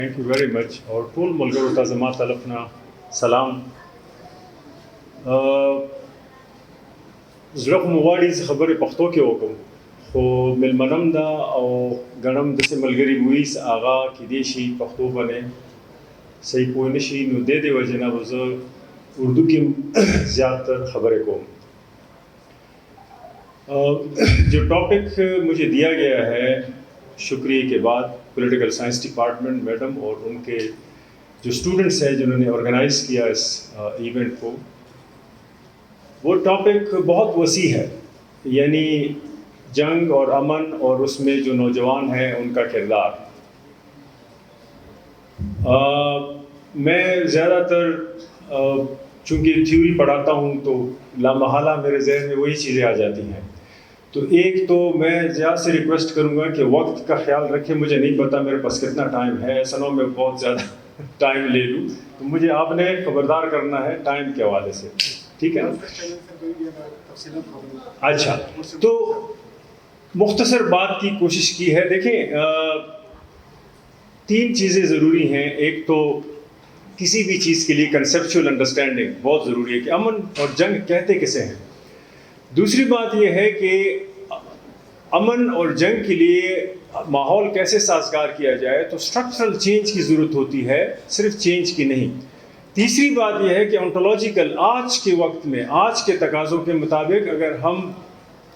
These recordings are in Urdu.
Thank you very much. اور ټول ملګرو ته زما طرف نه سلام. زړه خو مو غواړي چې خبرې پښتو کې وکړم، خو مېلمنم ده او ګڼم داسې ملګري وي چې هغه کیدای شي پښتو باندې صحیح پوه نه شي، نو دې وجې نه به زه اردو کې زیاتر خبرې کوم. جو ٹاپک مجھے دیا گیا ہے شکریہ کے بعد پولیٹیکل سائنس ڈپارٹمنٹ میڈم اور ان کے جو اسٹوڈنٹس ہیں جنہوں نے آرگنائز کیا اس ایونٹ کو، وہ ٹاپک بہت وسیع ہے، یعنی جنگ اور امن اور اس میں جو نوجوان ہیں ان کا کردار. میں زیادہ تر چونکہ تھیوری پڑھاتا ہوں تو لامحالہ میرے ذہن میں وہی چیزیں آ جاتی ہیں. تو ایک تو میں زیادہ سے ریکویسٹ کروں گا کہ وقت کا خیال رکھیں. مجھے نہیں پتا میرے پاس کتنا ٹائم ہے، ایسا نہ ہو میں بہت زیادہ ٹائم لے لوں، تو مجھے آپ نے خبردار کرنا ہے ٹائم کے حوالے سے، ٹھیک ہے نا؟ اچھا، تو مختصر بات کی کوشش کی ہے. دیکھیں، 3 چیزیں ضروری ہیں. ایک تو کسی بھی چیز کے لیے کنسیپچول انڈرسٹینڈنگ بہت ضروری ہے کہ امن اور جنگ کہتے کسے ہیں. دوسری بات یہ ہے کہ امن اور جنگ کے لیے ماحول کیسے سازگار کیا جائے، تو اسٹرکچرل چینج کی ضرورت ہوتی ہے، صرف چینج کی نہیں. تیسری بات یہ ہے کہ انٹولوجیکل آج کے وقت میں آج کے تقاضوں کے مطابق اگر ہم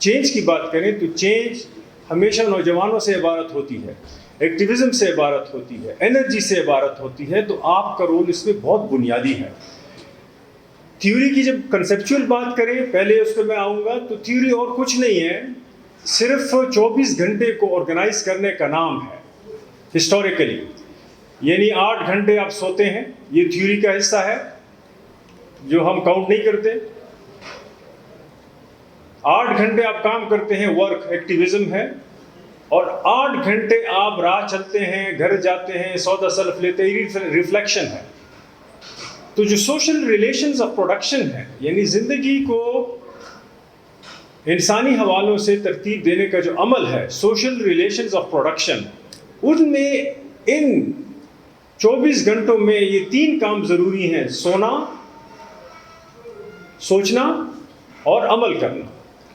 چینج کی بات کریں تو چینج ہمیشہ نوجوانوں سے عبارت ہوتی ہے، ایکٹیویزم سے عبارت ہوتی ہے، انرجی سے عبارت ہوتی ہے. تو آپ کا رول اس میں بہت بنیادی ہے. تھیوری کی جب کنسیپچول بات کریں، پہلے اس پہ میں آؤں گا، تو تھیوری اور کچھ نہیں ہے، صرف 24 گھنٹے کو آرگنائز کرنے کا نام ہے ہسٹوریکلی. یعنی 8 گھنٹے آپ سوتے ہیں، یہ تھیوری کا حصہ ہے جو ہم کاؤنٹ نہیں کرتے. 8 گھنٹے آپ کام کرتے ہیں، ورک ایکٹیویزم ہے. اور 8 گھنٹے آپ راہ چلتے ہیں، گھر جاتے ہیں، سودا سلف لیتے ہیں، ریفلیکشن ہے. تو جو سوشل ریلیشنز آف پروڈکشن ہے، یعنی زندگی کو انسانی حوالوں سے ترتیب دینے کا جو عمل ہے، سوشل ریلیشنز آف پروڈکشن، ان میں ان 24 گھنٹوں میں یہ 3 کام ضروری ہیں: سونا، سوچنا اور عمل کرنا.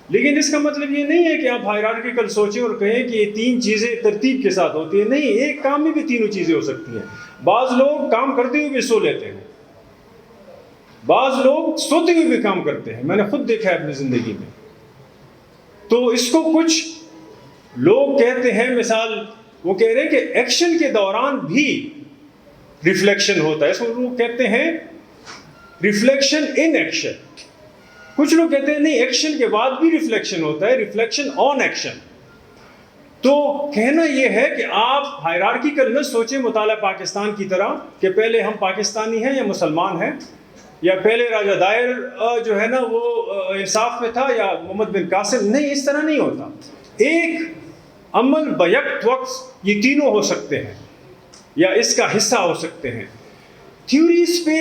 لیکن اس کا مطلب یہ نہیں ہے کہ آپ ہائرارکیکل سوچیں اور کہیں کہ یہ 3 چیزیں ترتیب کے ساتھ ہوتی ہیں. نہیں، ایک کام میں بھی تینوں چیزیں ہو سکتی ہیں. بعض لوگ کام کرتے ہوئے بھی سو لیتے ہیں، بعض لوگ سوتے ہوئے بھی کام کرتے ہیں. میں نے خود دیکھا ہے اپنی زندگی میں. تو اس کو کچھ لوگ کہتے ہیں، مثال وہ کہہ رہے ہیں کہ ایکشن کے دوران بھی ریفلیکشن ہوتا ہے. اس کو لوگ کہتے ہیں ریفلیکشن ان ایکشن. کچھ لوگ کہتے ہیں نہیں، ایکشن کے بعد بھی ریفلیکشن ہوتا ہے، ریفلیکشن آن ایکشن. تو کہنا یہ ہے کہ آپ ہائرارکیکل نہ سوچیں مطالعہ پاکستان کی طرح کہ پہلے ہم پاکستانی ہیں یا مسلمان ہیں، یا پہلے راجہ دائر جو ہے نا وہ انصاف میں تھا یا محمد بن قاسم. نہیں، اس طرح نہیں ہوتا. ایک عمل بیک وقت یہ تینوں ہو سکتے ہیں یا اس کا حصہ ہو سکتے ہیں. تھیوری اس پہ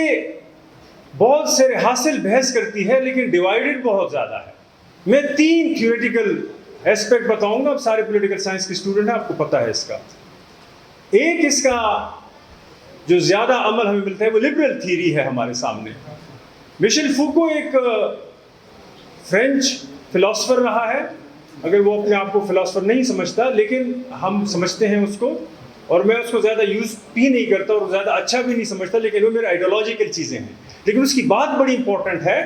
بہت سے حاصل بحث کرتی ہے، لیکن ڈیوائیڈڈ بہت زیادہ ہے. میں 3 تھیوریٹیکل ایسپیکٹ بتاؤں گا. آپ سارے پولیٹیکل سائنس کے اسٹوڈنٹ ہیں، آپ کو پتہ ہے اس کا. ایک اس کا جو زیادہ عمل ہمیں ملتا ہے وہ لبرل تھیوری ہے ہمارے سامنے. مشیل فوکو ایک فرینچ فلاسفر رہا ہے. اگر وہ اپنے آپ کو فلاسفر نہیں سمجھتا، لیکن ہم سمجھتے ہیں اس کو، اور میں اس کو زیادہ یوز بھی نہیں کرتا اور زیادہ اچھا بھی نہیں سمجھتا، لیکن وہ میرے آئیڈیالوجیکل چیزیں ہیں. لیکن اس کی بات بڑی امپورٹنٹ ہے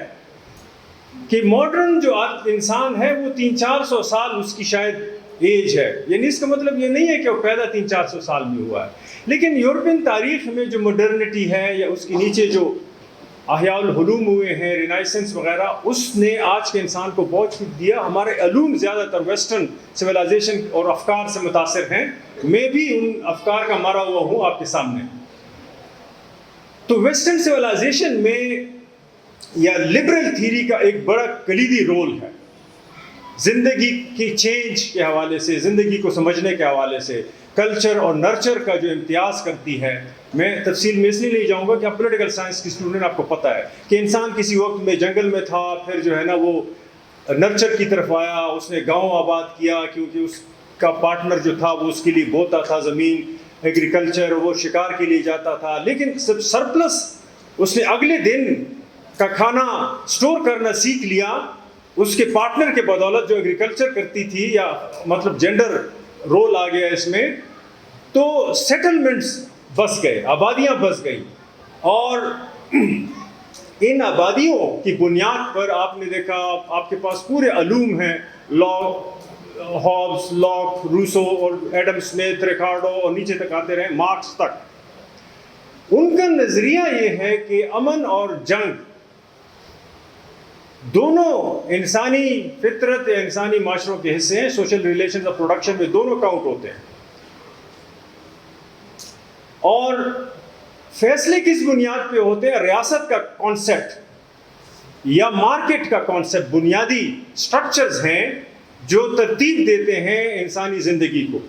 کہ ماڈرن جو انسان ہے وہ 300-400 سال اس کی شاید ایج ہے. یعنی اس کا مطلب یہ نہیں ہے کہ وہ پیدا 300-400 سال میں ہوا ہے. لیکن یورپین تاریخ میں جو ماڈرنٹی ہے یا اس کے نیچے جو احیاء العلوم ہوئے ہیں، رینائسنس وغیرہ، اس نے آج کے انسان کو بہت کچھ دیا. ہمارے علوم زیادہ تر ویسٹرن سویلائزیشن اور افکار سے متاثر ہیں. میں بھی ان افکار کا مارا ہوا ہوں آپ کے سامنے. تو ویسٹرن سویلائزیشن میں یا لبرل تھیوری کا ایک بڑا کلیدی رول ہے زندگی کی چینج کے حوالے سے، زندگی کو سمجھنے کے حوالے سے. کلچر اور نرچر کا جو امتیاز کرتی ہے. میں تفصیل میں اس لیے نہیں جاؤں گا کہ آپ پولیٹیکل سائنس کی اسٹوڈنٹ، آپ کو پتہ ہے کہ انسان کسی وقت میں جنگل میں تھا، پھر جو ہے نا وہ نرچر کی طرف آیا، اس نے گاؤں آباد کیا کیونکہ اس کا پارٹنر جو تھا وہ اس کے لیے بوتا تھا زمین. ایگریکلچر، وہ شکار کے لیے جاتا تھا، لیکن سرپلس اس نے اگلے دن کا کھانا سٹور کرنا سیکھ لیا اس کے پارٹنر کے بدولت جو ایگریکلچر کرتی تھی، یا مطلب جینڈر رول آ گیا اس میں. تو سیٹلمنٹس بس گئے، آبادیاں بس گئی، اور ان آبادیوں کی بنیاد پر آپ نے دیکھا آپ کے پاس پورے علوم ہیں، ہابس، لاک، روسو اور ایڈم اسمتھ، ریکارڈو، اور نیچے تک آتے رہے مارکس تک. ان کا نظریہ یہ ہے کہ امن اور جنگ دونوں انسانی فطرت یا انسانی معاشروں کے حصے ہیں. سوشل ریلیشنز آف پروڈکشن میں دونوں کاؤنٹ ہوتے ہیں. اور فیصلے کس بنیاد پہ ہوتے ہیں؟ ریاست کا کانسیپٹ یا مارکیٹ کا کانسیپٹ بنیادی سٹرکچرز ہیں جو ترتیب دیتے ہیں انسانی زندگی کو.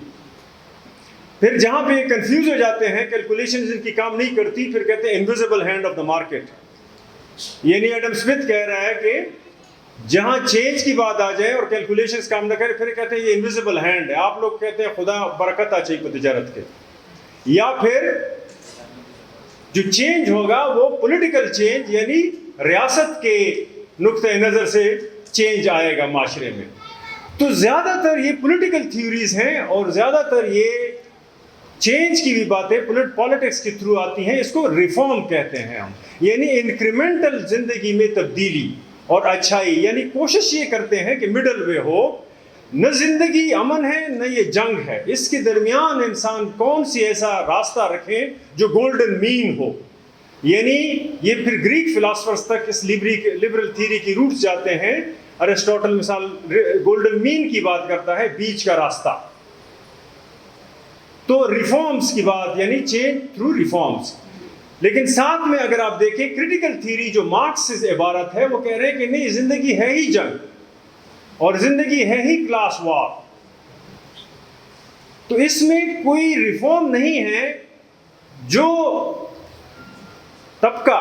پھر جہاں پہ یہ کنفیوز ہو جاتے ہیں، کیلکولیشنز ان کی کام نہیں کرتی، پھر کہتے ہیں invisible hand of the market. یعنی ایڈم اسمتھ کہہ رہا ہے کہ جہاں چینج کی بات آ جائے اور کیلکولیشنز کام نہ کرے، پھر کہتے ہیں یہ انویزیبل ہینڈ ہے. آپ لوگ کہتے ہیں خدا برکت آ چاہیے کو تجارت کے. یا پھر جو چینج ہوگا وہ پولیٹیکل چینج، یعنی ریاست کے نقطۂ نظر سے چینج آئے گا معاشرے میں. تو زیادہ تر یہ پولیٹیکل تھیوریز ہیں، اور زیادہ تر یہ چینج کی بھی باتیں پولیٹکس کے تھرو آتی ہیں. اس کو ریفارم کہتے ہیں ہم، یعنی انکریمنٹل زندگی میں تبدیلی اور اچھائی. یعنی کوشش یہ کرتے ہیں کہ مڈل وے ہو، نہ زندگی امن ہے نہ یہ جنگ ہے، اس کے درمیان انسان کون سی ایسا راستہ رکھیں جو گولڈن مین ہو. یعنی یہ پھر گریک فلاسفرز تک اس لبرل تھیوری کی روٹس جاتے ہیں. ارسطوٹل مثال گولڈن مین کی بات کرتا ہے، بیچ کا راستہ. تو ریفارمز کی بات، یعنی چینج تھرو ریفارمز. لیکن ساتھ میں اگر آپ دیکھیں کریٹیکل تھیوری جو مارکس سے عبارت ہے، وہ کہہ رہے ہیں کہ نہیں، زندگی ہے ہی جنگ اور زندگی ہے ہی کلاس وار. تو اس میں کوئی ریفارم نہیں ہے. جو طبقہ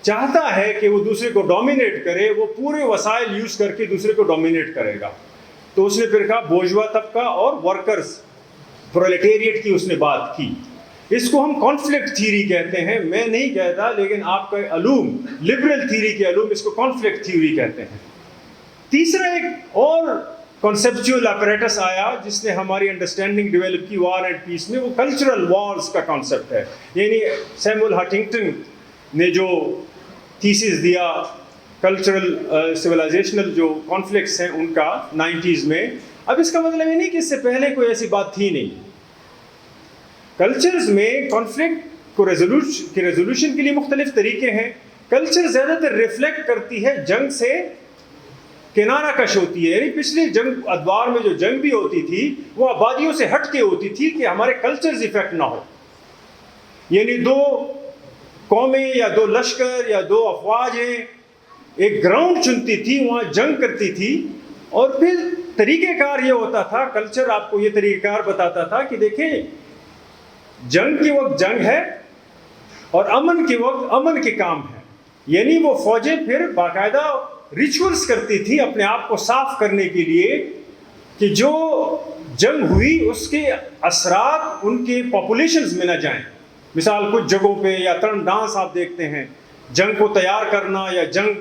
چاہتا ہے کہ وہ دوسرے کو ڈومینیٹ کرے، وہ پورے وسائل یوز کر کے دوسرے کو ڈومینیٹ کرے گا. تو اس نے پھر کہا بورژوا طبقہ اور ورکرز، پرولیٹیریٹ کی اس نے بات کی. اس کو ہم کانفلکٹ تھیوری کہتے ہیں. میں نہیں کہتا، لیکن آپ کا علوم، لبرل تھیوری کے علوم اس کو کانفلکٹ تھیوری کہتے ہیں. تیسرا ایک اور کنسیپچول اپریٹس آیا جس نے ہماری انڈرسٹینڈنگ ڈیولپ کی وار اینڈ پیس میں، وہ کلچرل وارز کا کانسیپٹ ہے. یعنی سیموئل ہنٹنگٹن نے جو تھیسس دیا کلچرل سویلائزیشنل جو کانفلکٹس ہیں ان کا 90s میں. اب اس کا مطلب یہ نہیں کہ اس سے پہلے کوئی ایسی بات تھی نہیں. کلچرز میں کانفلکٹ کو ریزولوشن کے لیے مختلف طریقے ہیں. کلچر زیادہ تر ریفلیکٹ کرتی ہے جنگ سے کنارہ کش ہوتی ہے. یعنی پچھلے جنگ ادوار میں جو جنگ بھی ہوتی تھی وہ آبادیوں سے ہٹ کے ہوتی تھی کہ ہمارے کلچرز افیکٹ نہ ہو. یعنی دو قومیں یا دو لشکر یا دو افواجیں ایک گراؤنڈ چنتی تھی، وہاں جنگ کرتی تھی، اور پھر طریقہ کار یہ ہوتا تھا، کلچر آپ کو یہ طریقہ کار بتاتا تھا کہ دیکھیں جنگ کے وقت جنگ ہے اور امن کے وقت امن کے کام ہے. یعنی وہ فوجیں پھر باقاعدہ ریچولز کرتی تھی اپنے آپ کو صاف کرنے کے لیے کہ جو جنگ ہوئی اس کے اثرات ان کے پاپولیشنز میں نہ جائیں. مثال کچھ جگہوں پہ یا ترن ڈانس آپ دیکھتے ہیں، جنگ کو تیار کرنا یا جنگ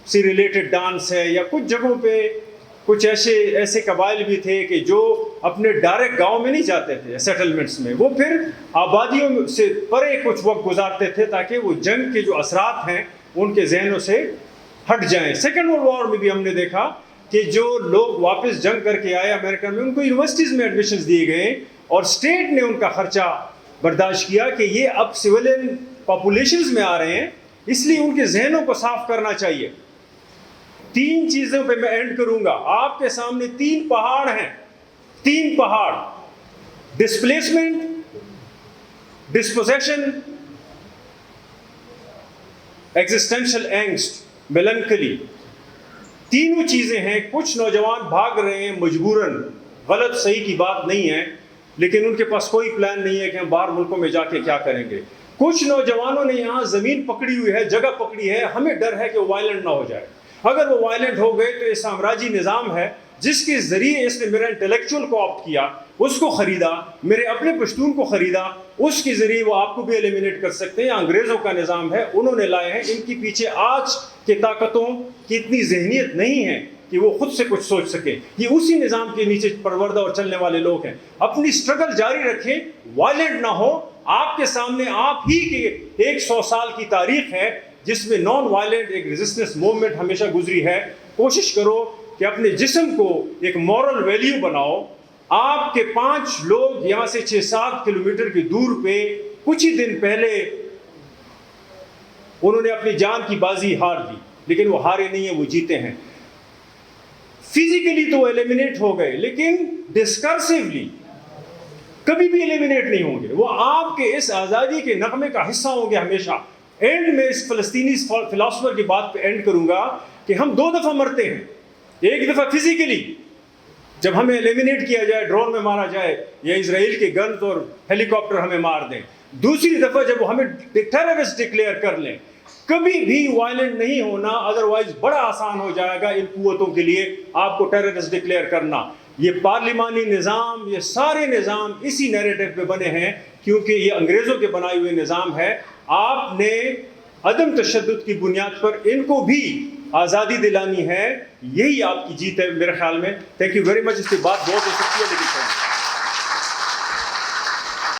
سے ریلیٹڈ ڈانس ہے. یا کچھ جگہوں پہ کچھ ایسے قبائل بھی تھے کہ جو اپنے ڈائریکٹ گاؤں میں نہیں جاتے تھے سیٹلمنٹس میں، وہ پھر آبادیوں سے پرے کچھ وقت گزارتے تھے تاکہ وہ جنگ کے جو اثرات ہیں ان کے ذہنوں سے ہٹ جائیں. سیکنڈ ورلڈ وار میں بھی ہم نے دیکھا کہ جو لوگ واپس جنگ کر کے آئے امریکہ میں، ان کو یونیورسٹیز میں ایڈمیشنز دیے گئے اور اسٹیٹ نے ان کا خرچہ برداشت کیا کہ یہ اب سویلین پاپولیشنز میں آ رہے ہیں، اس لیے ان کے ذہنوں کو صاف کرنا چاہیے. 3 چیزوں پہ میں اینڈ کروں گا. آپ کے سامنے 3 پہاڑ ہیں، 3 پہاڑ: ڈسپلیسمنٹ، ڈسپوزیشن، ایگزسٹینشل اینگسٹ، میلنکلی. تینوں چیزیں ہیں. کچھ نوجوان بھاگ رہے ہیں مجبوراً، غلط صحیح کی بات نہیں ہے، لیکن ان کے پاس کوئی پلان نہیں ہے کہ ہم باہر ملکوں میں جا کے کیا کریں گے. کچھ نوجوانوں نے یہاں زمین پکڑی ہوئی ہے، جگہ پکڑی ہے، ہمیں ڈر ہے کہ وہ وائلنٹ نہ ہو جائے. اگر وہ وائلنٹ ہو گئے تو یہ سامراجی نظام ہے جس کے ذریعے اس نے میرا انٹلیکچوئل کو آپٹ کیا، اس کو خریدا، میرے اپنے پشتون کو خریدا، اس کے ذریعے وہ آپ کو بھی ایلیمینیٹ کر سکتے ہیں. انگریزوں کا نظام ہے، انہوں نے لائے ہیں. ان کے پیچھے آج کے طاقتوں کی اتنی ذہنیت نہیں ہے کہ وہ خود سے کچھ سوچ سکیں. یہ اسی نظام کے نیچے پروردہ اور چلنے والے لوگ ہیں. اپنی اسٹرگل جاری رکھیں، وائلنٹ نہ ہو. آپ کے سامنے آپ ہی کے 100 سال کی تاریخ ہے جس میں نان وائلنٹ ایک ریزسٹنس موومنٹ ہمیشہ گزری ہے. کوشش کرو کہ اپنے جسم کو ایک مورل ویلیو بناؤ. آپ کے 5 لوگ یہاں سے 6-7 کلومیٹر کی دور پہ کچھ ہی دن پہلے انہوں نے اپنی جان کی بازی ہار دی، لیکن وہ ہارے نہیں ہیں، وہ جیتے ہیں. فزیکلی تو ایلیمینیٹ ہو گئے، لیکن ڈسکرسیولی کبھی بھی ایلیمینیٹ نہیں ہوں گے. وہ آپ کے اس آزادی کے نغمے کا حصہ ہوں گے ہمیشہ. اینڈ میں اس فلسطینی فلاسفر کی بات پہ اینڈ کروں گا کہ ہم 2 دفعہ مرتے ہیں. ایک دفعہ فزیکلی جب ہمیں ایلیمینیٹ کیا جائے، ڈرون میں مارا جائے یا اسرائیل کے گنز اور ہیلی کاپٹر ہمیں مار دیں. دوسری دفعہ جب وہ ہمیں ٹیررسٹ ڈکلیئر کر لیں. کبھی بھی وائلنٹ نہیں ہونا، ادروائز بڑا آسان ہو جائے گا ان قوتوں کے لیے آپ کو ٹیررسٹ ڈکلیئر کرنا. یہ پارلیمانی نظام، یہ سارے نظام اسی نیریٹو پہ بنے ہیں کیونکہ یہ انگریزوں کے بنائے ہوئے نظام ہے. آپ نے عدم تشدد کی بنیاد پر ان کو بھی آزادی دلانی ہے. یہی آپ کی جیت ہے میرے خیال میں. Thank you very much. اس کی بات بہت ہو سکتی ہے لیکن